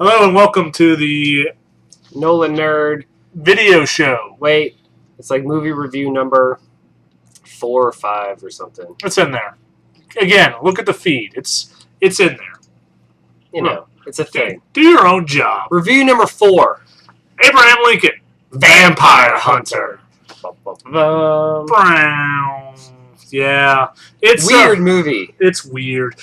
Hello and welcome to the Nola Nerd video show. Wait, it's like movie review number 4 or 5 or something. It's in there. Again, look at the feed. It's in there. You know, it's a thing. Do your own job. Review number 4. Abraham Lincoln, Vampire Hunter. Brown. Yeah, it's Weird movie. It's weird.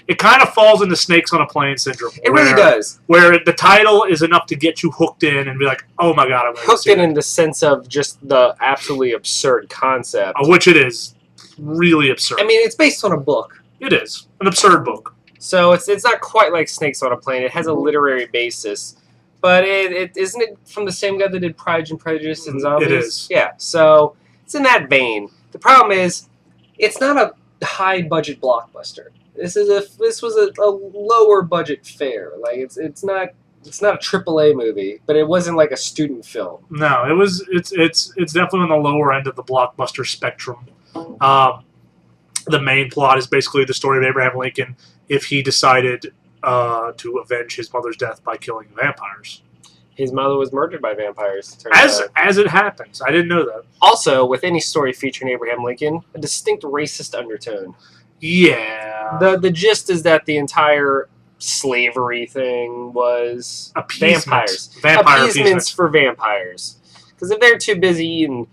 It kind of falls into Snakes on a Plane syndrome. It really does. Where the title is enough to get you hooked in and be like, oh my god, I'm going to Hooked see in that. the sense of just the absolutely absurd concept. Which it is. Really absurd. I mean, it's based on a book. It is. An absurd book. So it's not quite like Snakes on a Plane. It has a literary basis. But it isn't it from the same guy that did Pride and Prejudice and Zombies? It is. Yeah, so it's in that vein. The problem is, it's not a high-budget blockbuster. This was a lower budget fare. Like it's not a AAA movie, but it wasn't like a student film. No, it's definitely on the lower end of the blockbuster spectrum. The main plot is basically the story of Abraham Lincoln if he decided to avenge his mother's death by killing vampires. His mother was murdered by vampires. As it happens, I didn't know that. Also, with any story featuring Abraham Lincoln, a distinct racist undertone. Yeah. The gist is that the entire slavery thing was vampires. Appeasements for vampires. Because if they're too busy eating,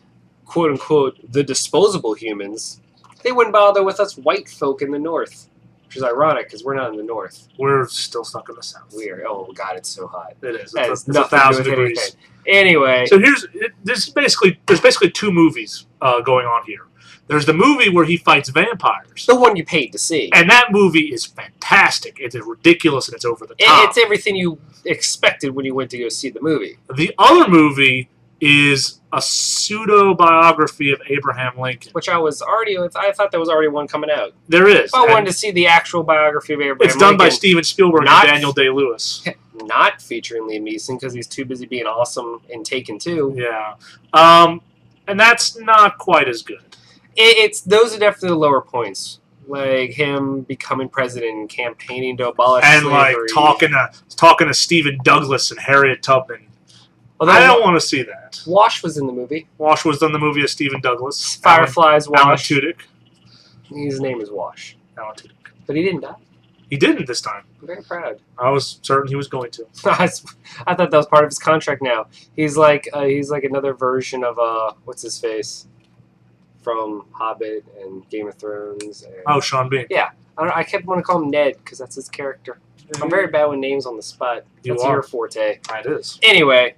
quote-unquote, the disposable humans, they wouldn't bother with us white folk in the North. Which is ironic, because we're not in the North. We're still stuck in the South. We are. Oh, God, it's so hot. It is. It's 1,000 degrees. Anything. Anyway. So there's basically two movies going on here. There's the movie where he fights vampires. The one you paid to see. And that movie is fantastic. It's ridiculous and it's over the top. It's everything you expected when you went to go see the movie. The other movie is a pseudo-biography of Abraham Lincoln. Which I thought there was already one coming out. There is. I wanted to see the actual biography of Abraham Lincoln. It's done by Steven Spielberg and Daniel Day-Lewis. Not featuring Liam Neeson because he's too busy being awesome in Taken 2. Yeah. And that's not quite as good. Those are definitely the lower points, like him becoming president and campaigning to abolish slavery. Like talking to Stephen Douglas and Harriet Tubman. Although I don't want to see that. Wash was in the movie. Wash was in the movie of Stephen Douglas. Fireflies. Wash. Alan Tudyk. His name is Wash. Alan Tudyk. But he didn't die. He didn't this time. I'm very proud. I was certain he was going to. I thought that was part of his contract. Now he's like another version of what's his face from Hobbit and Game of Thrones. And, Sean Bean. Yeah, I kept wanting to call him Ned because that's his character. I'm very bad with names on the spot. That's your forte. It is. Anyway,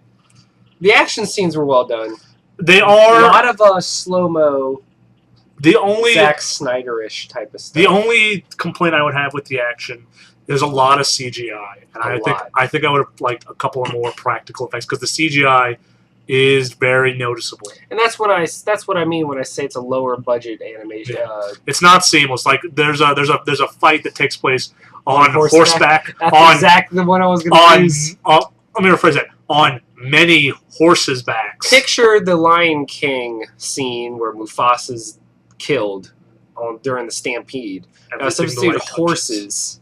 the action scenes were well done. They are a lot of slow-mo. The only Zack Snyder-ish type of stuff. The only complaint I would have with the action, there's a lot of CGI, and I think I would have liked a couple of more practical effects because the CGI is very noticeable. And that's what I mean when I say it's a lower budget animation. Yeah. It's not seamless. Like there's a fight that takes place on horseback. That's exactly the one I was going to use. Let me rephrase that. On many horses' backs. Picture the Lion King scene where Mufasa's killed during the stampede. Substitute horses,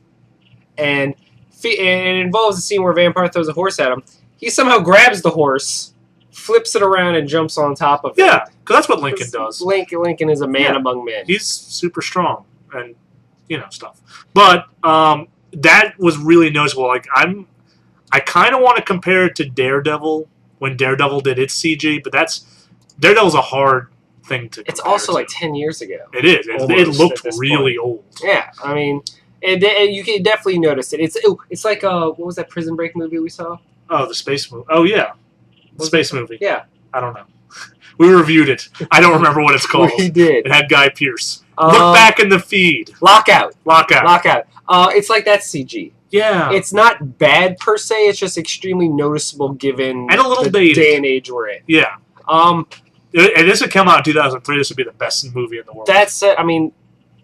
and it involves a scene where a vampire throws a horse at him. He somehow grabs the horse, flips it around, and jumps on top of it. Yeah, because that's what Lincoln does. Lincoln is a man among men. He's super strong and stuff. But that was really noticeable. Like I kind of want to compare it to Daredevil when Daredevil did its CG, but Daredevil's a hard thing to. It's also like 10 years ago. It is. It looked really old. Yeah, I mean, you can definitely notice it. It's like what was that Prison Break movie we saw? Oh, the space movie. Oh yeah, the space movie. Yeah, I don't know. We reviewed it. I don't remember what it's called. We did. It had Guy Pearce. Look back in the feed. Lockout. It's like that CG. Yeah. It's not bad per se. It's just extremely noticeable given and a little the dated. Day and age we're in. Yeah. And this would come out in 2003. This would be the best movie in the world. I mean,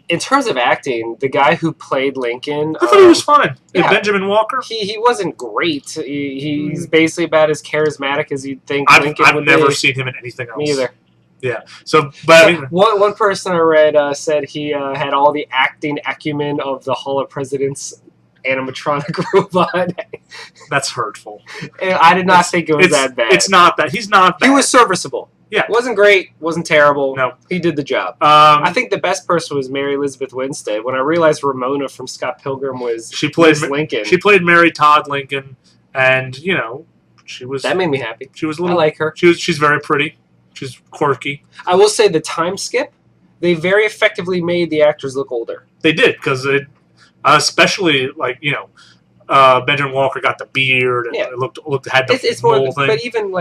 in terms of acting, the guy who played Lincoln... I thought he was fine. Yeah. Benjamin Walker? He wasn't great. He's basically about as charismatic as you'd think Lincoln would be. I've never seen him in anything else. Me either. Yeah. So, but I mean, one person I read said he had all the acting acumen of the Hall of Presidents. animatronic robot. That's hurtful. I did not think it was that bad. It's not that. He's not bad. He was serviceable. Yeah. Wasn't great. Wasn't terrible. No. He did the job. I think the best person was Mary Elizabeth Winstead. When I realized Ramona from Scott Pilgrim was Lincoln. She played Mary Todd Lincoln, and, she was... That made me happy. She was a little... I like her. She's very pretty. She's quirky. I will say the time skip, they very effectively made the actors look older. They did, because especially, Benjamin Walker got the beard and it had the mole thing. But even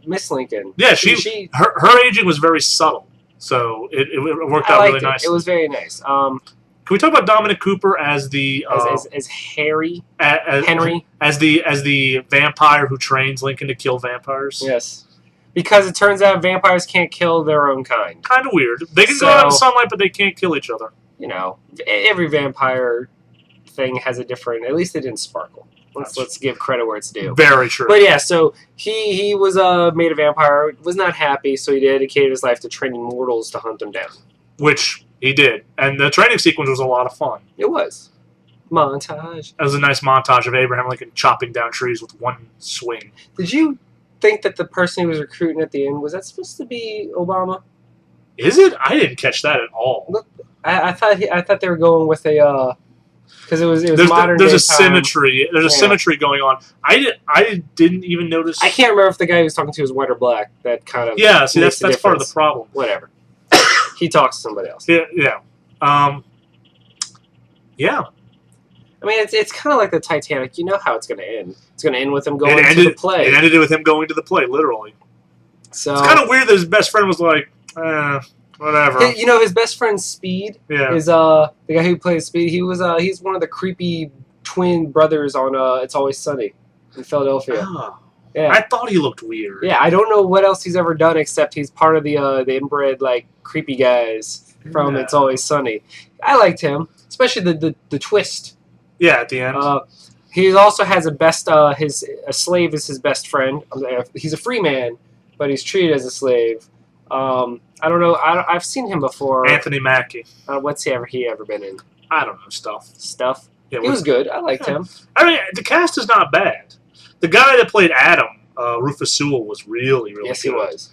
Miss Lincoln, her aging was very subtle, so it worked out really nice. It was very nice. Can we talk about Dominic Cooper as the as Henry as the vampire who trains Lincoln to kill vampires? Yes, because it turns out vampires can't kill their own kind. Kind of weird. They can go out in sunlight, but they can't kill each other. Every vampire thing has a different. At least they didn't sparkle. Let's give credit where it's due. Very true. But yeah, so he was made a vampire. Was not happy, so he dedicated his life to training mortals to hunt them down. Which he did, and the training sequence was a lot of fun. It was montage. It was a nice montage of Abraham Lincoln chopping down trees with one swing. Did you think that the person he was recruiting at the end was that supposed to be Obama? Is it? I didn't catch that at all. Look, I thought they were going with a. Because it was modern. There's a symmetry. There's a symmetry going on. I didn't even notice. I can't remember if the guy he was talking to was white or black. That kind of See, that's part of the problem. Whatever. He talks to somebody else. Yeah. Yeah. I mean, it's kind of like the Titanic. You know how it's going to end. It's going to end with him going to the play. It ended with him going to the play, literally. So it's kind of weird that his best friend was like, whatever. His best friend Speed is the guy who plays Speed. He's one of the creepy twin brothers on It's Always Sunny in Philadelphia. Oh. Yeah. I thought he looked weird. Yeah, I don't know what else he's ever done except he's part of the inbred creepy guys from It's Always Sunny. I liked him, especially the twist. Yeah, at the end. He also has a slave is his best friend. He's a free man, but he's treated as a slave. I don't know. I've seen him before. Anthony Mackie. What's he ever been in? I don't know. Stuff. Yeah, he was good. I liked him. I mean, the cast is not bad. The guy that played Adam, Rufus Sewell, was really, really good. Yes, he was.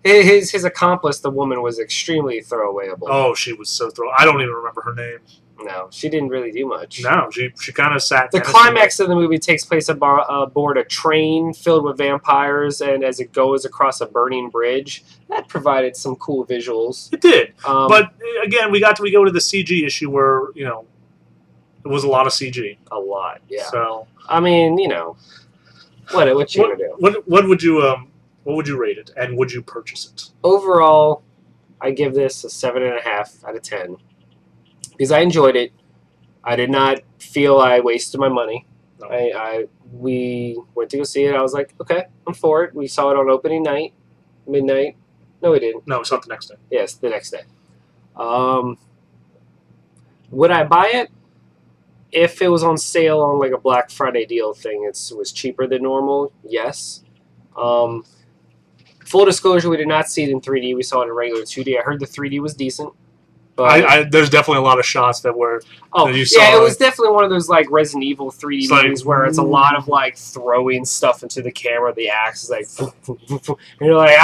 His accomplice, the woman, was extremely throwawayable. Oh, she was so I don't even remember her name. No, she didn't really do much. No, she kind of sat. The climax of the movie takes place aboard a train filled with vampires, and as it goes across a burning bridge, that provided some cool visuals. It did, but again, we go to the CG issue where it was a lot of CG. A lot, yeah. So I mean, what you gonna do? What would you rate it, and would you purchase it? Overall, I give this a 7.5 out of 10. Because I enjoyed it. I did not feel I wasted my money. No. We went to go see it. I was like, okay, I'm for it. We saw it on opening night, midnight. No, we didn't. No, we saw it the next day. Yes, the next day. Would I buy it? If it was on sale on a Black Friday deal thing, it was cheaper than normal, yes. Full disclosure, we did not see it in 3D. We saw it in regular 2D. I heard the 3D was decent. But there's definitely a lot of shots that were. Oh, you saw, it was definitely one of those Resident Evil 3D movies where it's a lot of throwing stuff into the camera. The axe is and you're like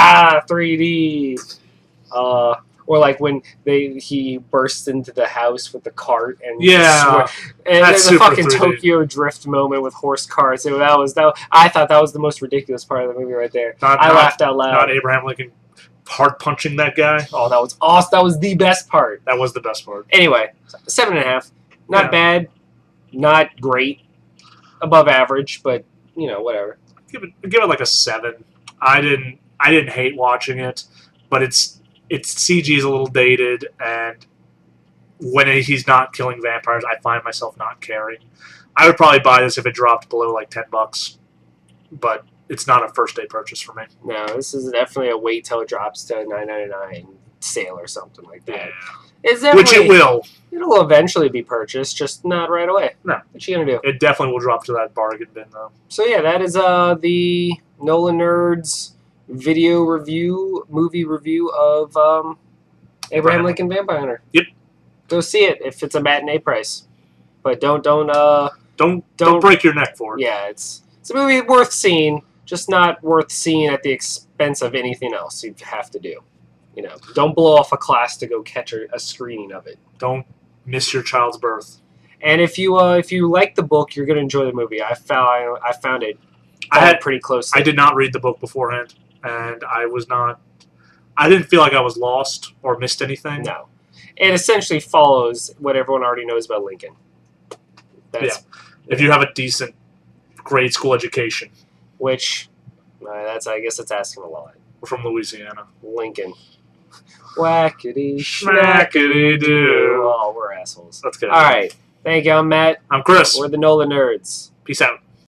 3D. Or when he bursts into the house with the cart and and there's a fucking 3D. Tokyo Drift moment with horse carts. I thought that was the most ridiculous part of the movie right there. I laughed out loud. Not Abraham Lincoln hard punching that guy. Oh, that was awesome. That was the best part. That was the best part. Anyway, 7.5. Not bad. Not great. Above average, but whatever. Give it a 7. I didn't hate watching it, but its CG is a little dated, and when he's not killing vampires, I find myself not caring. I would probably buy this if it dropped below $10, but it's not a first-day purchase for me. No, this is definitely a wait till it drops to $9.99 sale or something like that. Yeah. Which it will. It'll eventually be purchased, just not right away. No. What you gonna do? It definitely will drop to that bargain bin, though. So yeah, that is the Nola Nerds movie review of Abraham Lincoln Vampire Hunter. Yep. Go see it if it's a matinee price, but don't Don't break your neck for it. Yeah, it's a movie worth seeing, just not worth seeing at the expense of anything else you have to do. Don't blow off a class to go catch a screening of it. Don't miss your child's birth. And if you like the book, you're going to enjoy the movie. I found it pretty close. I did not read the book beforehand, and I didn't feel like I was lost or missed anything. No. It essentially follows what everyone already knows about Lincoln. If you have a decent grade school education. Which, I guess that's asking a lot. We're from Louisiana. Lincoln. Whackity, schmackity doo. Oh, we're assholes. That's good. All right. Thank you. I'm Matt. I'm Chris. We're the Nola Nerds. Peace out.